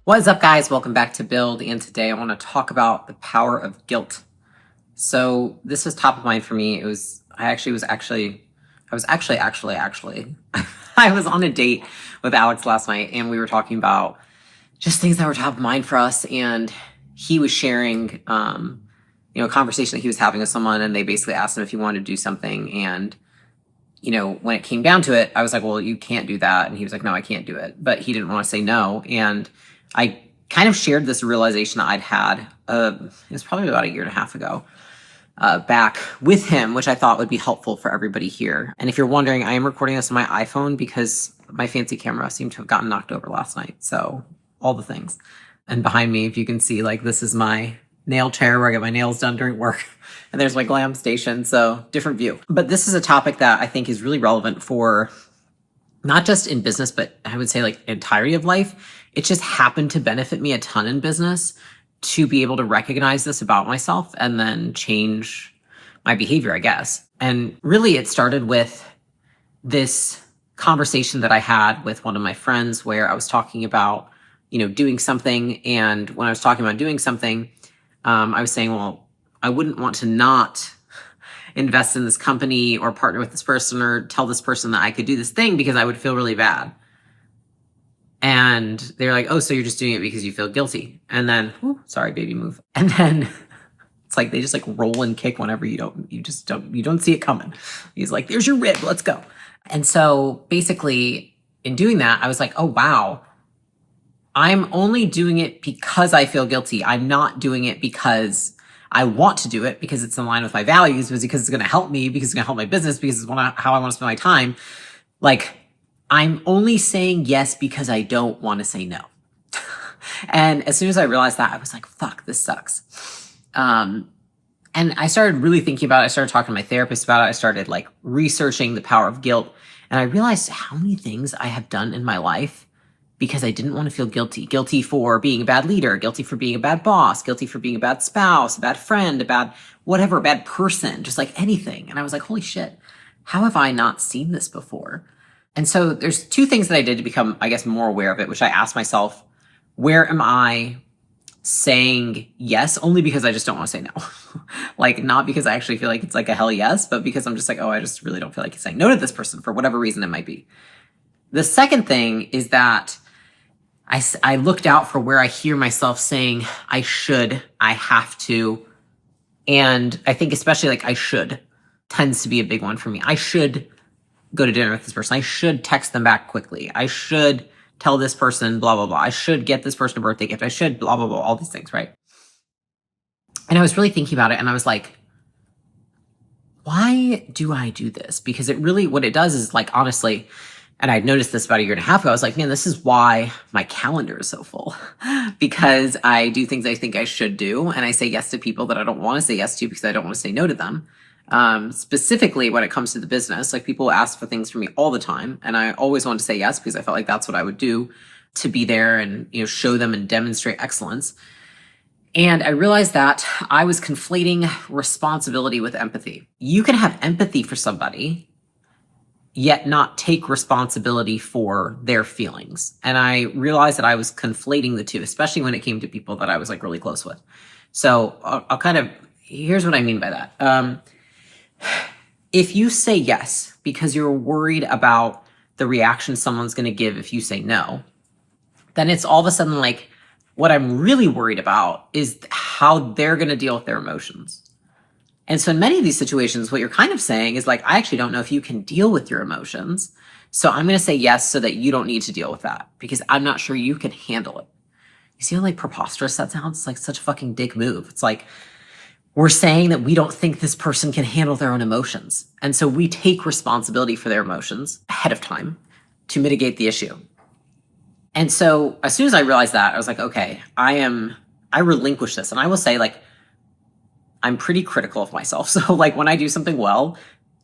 What's up, guys? Welcome back to Build, and today I want to talk about the power of guilt. So this was top of mind for me. I was on a date with Alex last night, and we were talking about just things that were top of mind for us, and he was sharing, a conversation that he was having with someone, and they basically asked him if he wanted to do something, and when it came down to it, I was like, well, you can't do that. And he was like, no, I can't do it. But he didn't want to say no. And I kind of shared this realization that I'd had, it was probably about a year and a half ago, back with him, which I thought would be helpful for everybody here. And if you're wondering, I am recording this on my iPhone because my fancy camera seemed to have gotten knocked over last night. So all the things. And behind me, if you can see, this is my nail chair where I get my nails done during work. And there's my glam station, so different view. But this is a topic that I think is really relevant for not just in business, but I would say entirety of life. It just happened to benefit me a ton in business to be able to recognize this about myself and then change my behavior, I guess. And really it started with this conversation that I had with one of my friends where I was talking about, doing something. And when I was talking about doing something, I was saying, well, I wouldn't want to not invest in this company or partner with this person or tell this person that I could do this thing because I would feel really bad. And they're like, oh, so you're just doing it because you feel guilty. And then, sorry, baby, move. And then it's like they just roll and kick whenever you don't see it coming. He's like, there's your rib, let's go. And so basically in doing that, I was like, oh, wow. I'm only doing it because I feel guilty. I'm not doing it because I want to do it, because it's in line with my values, because it's going to help me, because it's going to help my business, because it's how I want to spend my time. I'm only saying yes because I don't want to say no. And as soon as I realized that, I was like, fuck, this sucks. And I started really thinking about it. I started talking to my therapist about it. I started researching the power of guilt. And I realized how many things I have done in my life because I didn't want to feel guilty. Guilty for being a bad leader, guilty for being a bad boss, guilty for being a bad spouse, a bad friend, a bad whatever, a bad person, just anything. And I was like, holy shit, how have I not seen this before? And so there's two things that I did to become, I guess, more aware of it, which I asked myself, where am I saying yes only because I just don't want to say no? Not because I actually feel like it's a hell yes, but because I'm just I just really don't feel like saying no to this person for whatever reason it might be. The second thing is that I looked out for where I hear myself saying, I should, I have to. And I think especially I should tends to be a big one for me. I should go to dinner with this person. I should text them back quickly. I should tell this person blah, blah, blah. I should get this person a birthday gift. I should blah, blah, blah, all these things, right? And I was really thinking about it, and I was like, why do I do this? Because it really, what it does is honestly, and I'd noticed this about a year and a half ago. I was like, man, this is why my calendar is so full. Because I do things I think I should do. And I say yes to people that I don't want to say yes to because I don't want to say no to them. Specifically when it comes to the business, people ask for things from me all the time. And I always want to say yes because I felt like that's what I would do to be there and, show them and demonstrate excellence. And I realized that I was conflating responsibility with empathy. You can have empathy for somebody yet not take responsibility for their feelings. And I realized that I was conflating the two, especially when it came to people that I was really close with. So here's what I mean by that. If you say yes because you're worried about the reaction someone's going to give if you say no, then it's all of a sudden what I'm really worried about is how they're going to deal with their emotions. And so in many of these situations, what you're kind of saying is I actually don't know if you can deal with your emotions. So I'm going to say yes so that you don't need to deal with that because I'm not sure you can handle it. You see how preposterous that sounds? It's such a fucking dick move. It's we're saying that we don't think this person can handle their own emotions. And so we take responsibility for their emotions ahead of time to mitigate the issue. And so as soon as I realized that, I was like, okay, I relinquish this. And I will say I'm pretty critical of myself. So when I do something well,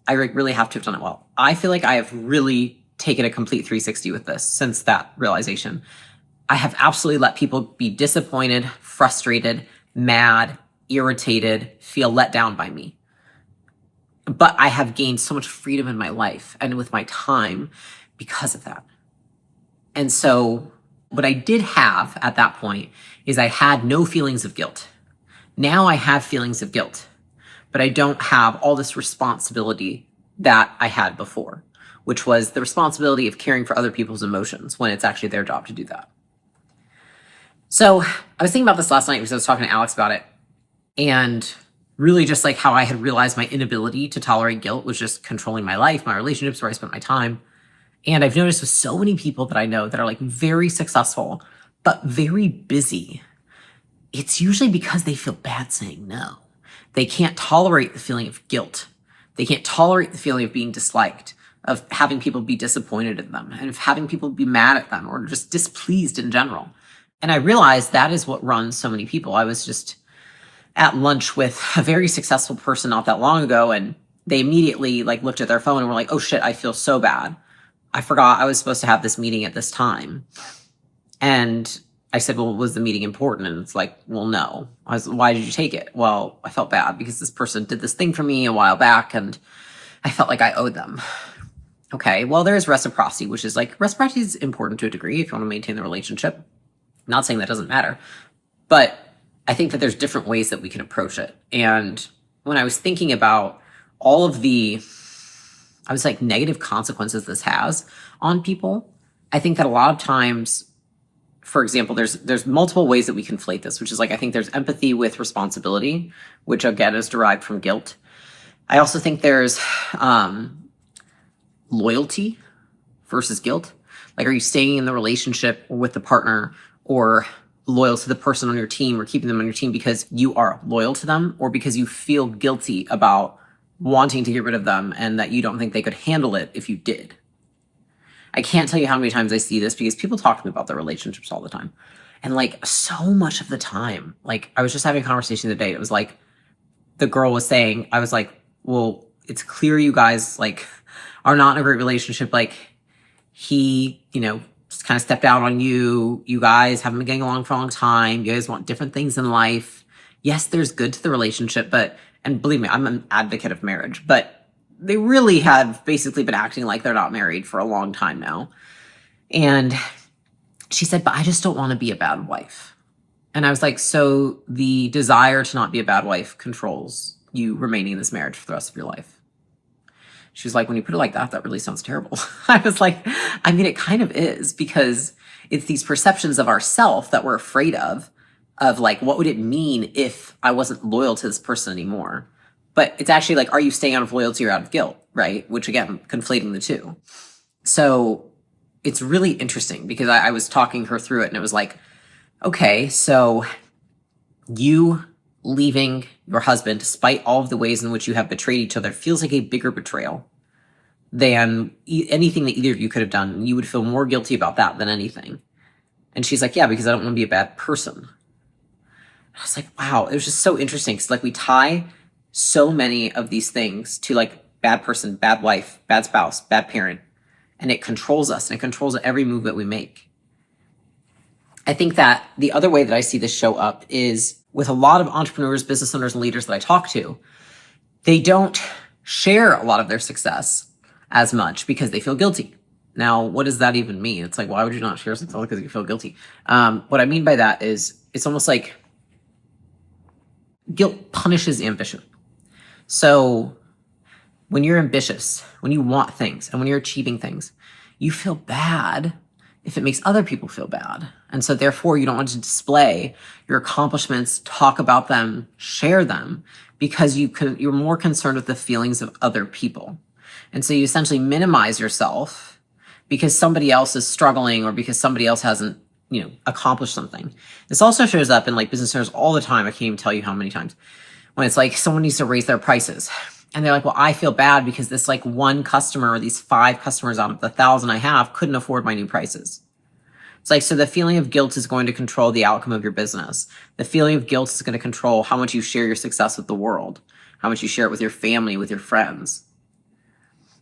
I really have to have done it well. I feel like I have really taken a complete 360 with this since that realization. I have absolutely let people be disappointed, frustrated, mad, irritated, feel let down by me. But I have gained so much freedom in my life and with my time because of that. And so What I did have at that point is I had no feelings of guilt. Now I have feelings of guilt, but I don't have all this responsibility that I had before, which was the responsibility of caring for other people's emotions when it's actually their job to do that. So I was thinking about this last night because I was talking to Alex about it, and really just like how I had realized my inability to tolerate guilt was just controlling my life, my relationships, where I spent my time. And I've noticed with so many people that I know that are like very successful, but very busy, it's usually because they feel bad saying no. They can't tolerate the feeling of guilt. They can't tolerate the feeling of being disliked, of having people be disappointed in them, and of having people be mad at them or just displeased in general. And I realized that is what runs so many people. I was just at lunch with a very successful person not that long ago, and they immediately like looked at their phone and were like, oh shit, I feel so bad. I forgot I was supposed to have this meeting at this time. And I said, well, was the meeting important? And it's like, well, no. Why did you take it? Well, I felt bad because this person did this thing for me a while back and I felt like I owed them. Okay, well, there's reciprocity, which is like, reciprocity is important to a degree if you want to maintain the relationship. Not saying that doesn't matter, but I think that there's different ways that we can approach it. And when I was thinking about all of the, I was like, negative consequences this has on people, I think that a lot of times, for example, there's multiple ways that we conflate this, which is like, I think there's empathy with responsibility, which again is derived from guilt. I also think there's loyalty versus guilt. Like, are you staying in the relationship with the partner or loyal to the person on your team or keeping them on your team because you are loyal to them or because you feel guilty about wanting to get rid of them and that you don't think they could handle it if you did? I can't tell you how many times I see this because people talk to me about their relationships all the time. And like so much of the time, like I was just having a conversation today. It was like the girl was saying, I was like, well, it's clear you guys like are not in a great relationship. Like he, just kind of stepped out on you. You guys haven't been getting along for a long time. You guys want different things in life. Yes, there's good to the relationship, and believe me, I'm an advocate of marriage, but they really have basically been acting like they're not married for a long time now. And she said, but I just don't want to be a bad wife. And I was like, so the desire to not be a bad wife controls you remaining in this marriage for the rest of your life? She was like, when you put it like that, that really sounds terrible. I was like, I mean, it kind of is, because it's these perceptions of ourself that we're afraid of like, what would it mean if I wasn't loyal to this person anymore? But it's actually like, are you staying out of loyalty or out of guilt, right? Which again, conflating the two. So it's really interesting because I was talking her through it and it was like, okay, so you leaving your husband, despite all of the ways in which you have betrayed each other, feels like a bigger betrayal than anything that either of you could have done. You would feel more guilty about that than anything. And she's like, yeah, because I don't want to be a bad person. I was like, wow, it was just so interesting. Because like we tie so many of these things to like bad person, bad wife, bad spouse, bad parent, and it controls us and it controls every move that we make. I think that the other way that I see this show up is with a lot of entrepreneurs, business owners, and leaders that I talk to. They don't share a lot of their success as much because they feel guilty. Now, what does that even mean? It's like, why would you not share success because you feel guilty? What I mean by that is it's almost like guilt punishes ambition. So when you're ambitious, when you want things, and when you're achieving things, you feel bad if it makes other people feel bad. And so therefore, you don't want to display your accomplishments, talk about them, share them, because you're more concerned with the feelings of other people. And so you essentially minimize yourself because somebody else is struggling or because somebody else hasn't, accomplished something. This also shows up in like business owners all the time. I can't even tell you how many times when it's like someone needs to raise their prices. And they're like, well, I feel bad because this like one customer or these 5 customers out of the 1,000 I have couldn't afford my new prices. It's like, so the feeling of guilt is going to control the outcome of your business. The feeling of guilt is going to control how much you share your success with the world, how much you share it with your family, with your friends.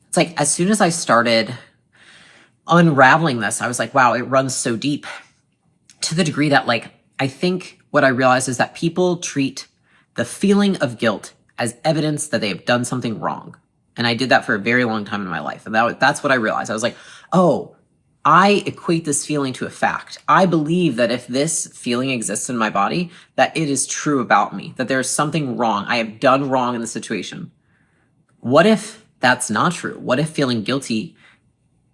It's like, as soon as I started unraveling this, I was like, wow, it runs so deep, to the degree that like, I think what I realized is that people treat the feeling of guilt as evidence that they have done something wrong. And I did that for a very long time in my life. And that's what I realized. I was like, oh, I equate this feeling to a fact. I believe that if this feeling exists in my body, that it is true about me, that there's something wrong. I have done wrong in the situation. What if that's not true? What if feeling guilty,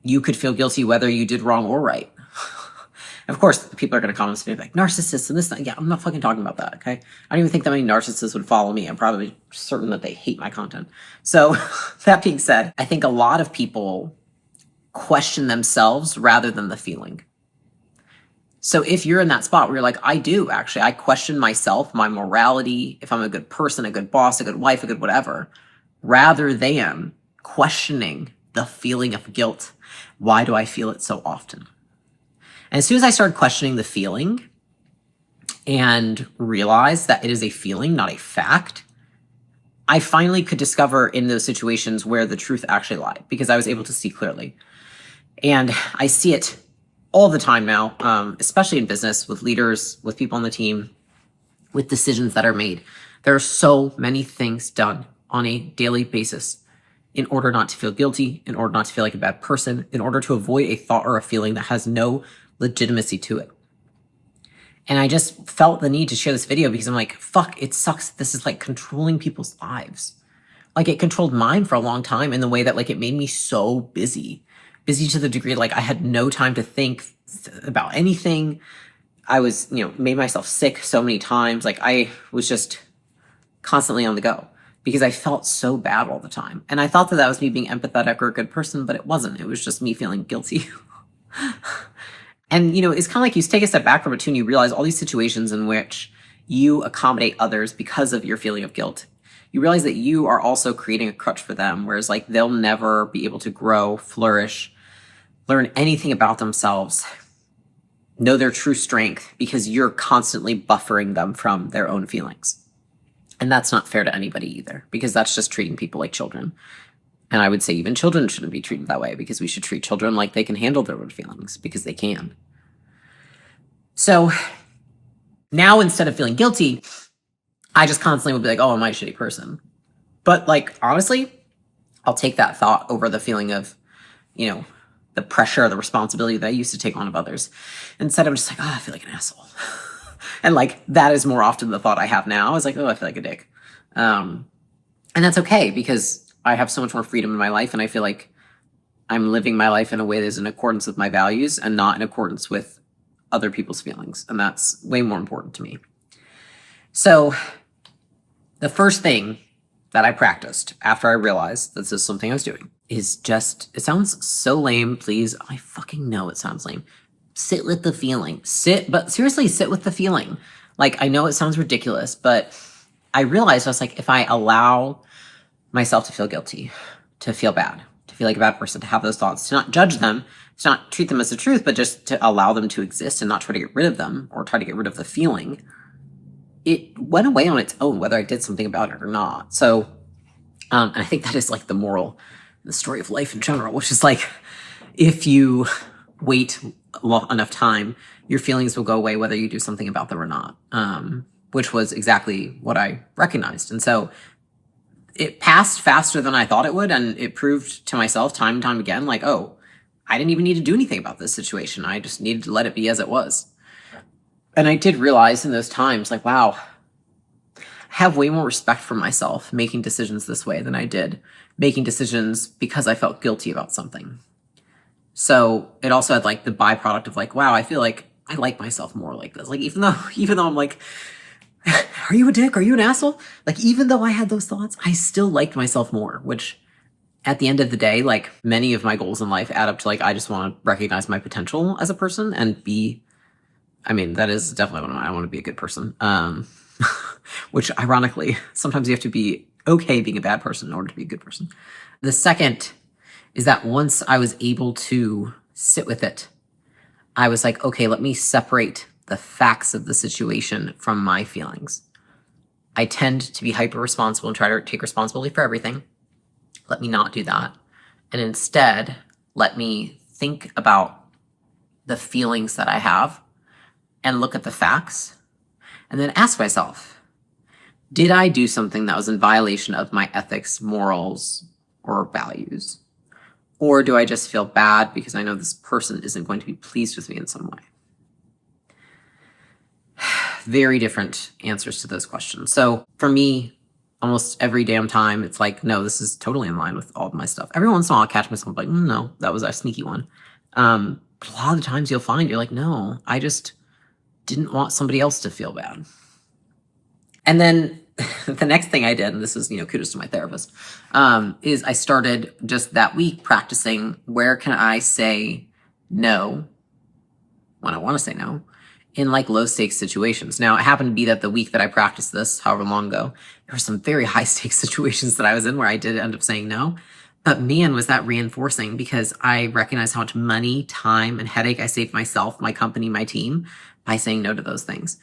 you could feel guilty whether you did wrong or right? Of course, people are going to comment and be like, narcissists and this, that. Yeah, I'm not fucking talking about that, okay? I don't even think that many narcissists would follow me. I'm probably certain that they hate my content. So that being said, I think a lot of people question themselves rather than the feeling. So if you're in that spot where you're like, I question myself, my morality, if I'm a good person, a good boss, a good wife, a good whatever, rather than questioning the feeling of guilt. Why do I feel it so often? And as soon as I started questioning the feeling and realized that it is a feeling, not a fact, I finally could discover in those situations where the truth actually lied, because I was able to see clearly. And I see it all the time now, especially in business, with leaders, with people on the team, with decisions that are made. There are so many things done on a daily basis in order not to feel guilty, in order not to feel like a bad person, in order to avoid a thought or a feeling that has no legitimacy to it. And I just felt the need to share this video because I'm like, fuck, it sucks. This is like controlling people's lives. Like it controlled mine for a long time in the way that like it made me so busy to the degree like I had no time to think about anything. I was, made myself sick so many times. Like I was just constantly on the go because I felt so bad all the time. And I thought that that was me being empathetic or a good person, but it wasn't. It was just me feeling guilty. And, it's kind of like you take a step back from it too, and you realize all these situations in which you accommodate others because of your feeling of guilt. You realize that you are also creating a crutch for them, whereas like they'll never be able to grow, flourish, learn anything about themselves, know their true strength because you're constantly buffering them from their own feelings. And that's not fair to anybody either, because that's just treating people like children. And I would say even children shouldn't be treated that way, because we should treat children like they can handle their own feelings, because they can. So now instead of feeling guilty, I just constantly would be like, oh, am I a shitty person? But like, honestly, I'll take that thought over the feeling of, the pressure, the responsibility that I used to take on of others. Instead, I'm just like, oh, I feel like an asshole. And like, that is more often the thought I have now is like, oh, I feel like a dick. And that's okay, because I have so much more freedom in my life, and I feel like I'm living my life in a way that is in accordance with my values and not in accordance with other people's feelings. And that's way more important to me. So the first thing that I practiced after I realized that this is something I was doing is just, it sounds so lame, please. I fucking know it sounds lame. Sit with the feeling. But seriously, sit with the feeling. Like, I know it sounds ridiculous, but I realized I was like, if I allow myself to feel guilty, to feel bad, to feel like a bad person, to have those thoughts, to not judge them, to not treat them as the truth, but just to allow them to exist and not try to get rid of them or try to get rid of the feeling, it went away on its own, whether I did something about it or not. So, and I think that is like the moral, the story of life in general, which is like, if you wait enough time, your feelings will go away whether you do something about them or not, which was exactly what I recognized. And so it passed faster than I thought it would, and it proved to myself time and time again, like, oh, I didn't even need to do anything about this situation. I just needed to let it be as it was. And I did realize in those times, like, wow, I have way more respect for myself making decisions this way than I did making decisions because I felt guilty about something. So it also had like the byproduct of like, wow, I feel like I like myself more like this. Like, even though I'm like, are you a dick? Are you an asshole? Like, even though I had those thoughts, I still liked myself more, which at the end of the day, like many of my goals in life add up to like, I just want to recognize my potential as a person and that is definitely what I want to be, a good person. Which ironically, sometimes you have to be okay being a bad person in order to be a good person. The second is that once I was able to sit with it, I was like, okay, let me separate the facts of the situation from my feelings. I tend to be hyper responsible and try to take responsibility for everything. Let me not do that. And instead, let me think about the feelings that I have and look at the facts and then ask myself, did I do something that was in violation of my ethics, morals, or values? Or do I just feel bad because I know this person isn't going to be pleased with me in some way? Very different answers to those questions. So for me, almost every damn time, it's like, no, this is totally in line with all of my stuff. Every once in a while, I'll catch myself like, no, that was a sneaky one. But a lot of the times you'll find you're like, no, I just didn't want somebody else to feel bad. And then the next thing I did, and this is, kudos to my therapist, is I started just that week practicing where can I say no when I want to say no in like low stakes situations. Now, it happened to be that the week that I practiced this, however long ago, there were some very high stakes situations that I was in where I did end up saying no. But man, was that reinforcing because I recognized how much money, time, and headache I saved myself, my company, my team by saying no to those things.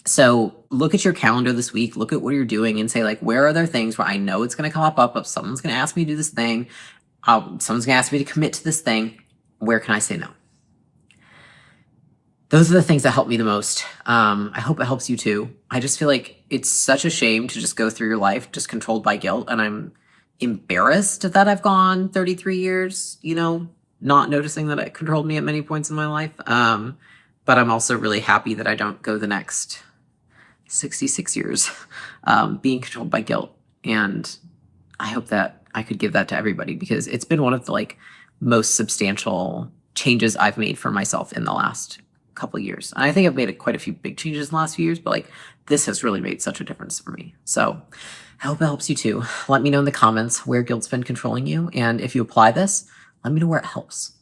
So look at your calendar this week, look at what you're doing and say, like, where are there things where I know it's going to come up if someone's going to ask me to do this thing, someone's going to ask me to commit to this thing, where can I say no? Those are the things that help me the most. I hope it helps you too. I just feel like it's such a shame to just go through your life just controlled by guilt. And I'm embarrassed that I've gone 33 years, not noticing that it controlled me at many points in my life. But I'm also really happy that I don't go the next 66 years being controlled by guilt. And I hope that I could give that to everybody because it's been one of the most substantial changes I've made for myself in the last couple of years. And I think I've made quite a few big changes in the last few years, but this has really made such a difference for me. So I hope it helps you too. Let me know in the comments where guilt's been controlling you. And if you apply this, let me know where it helps.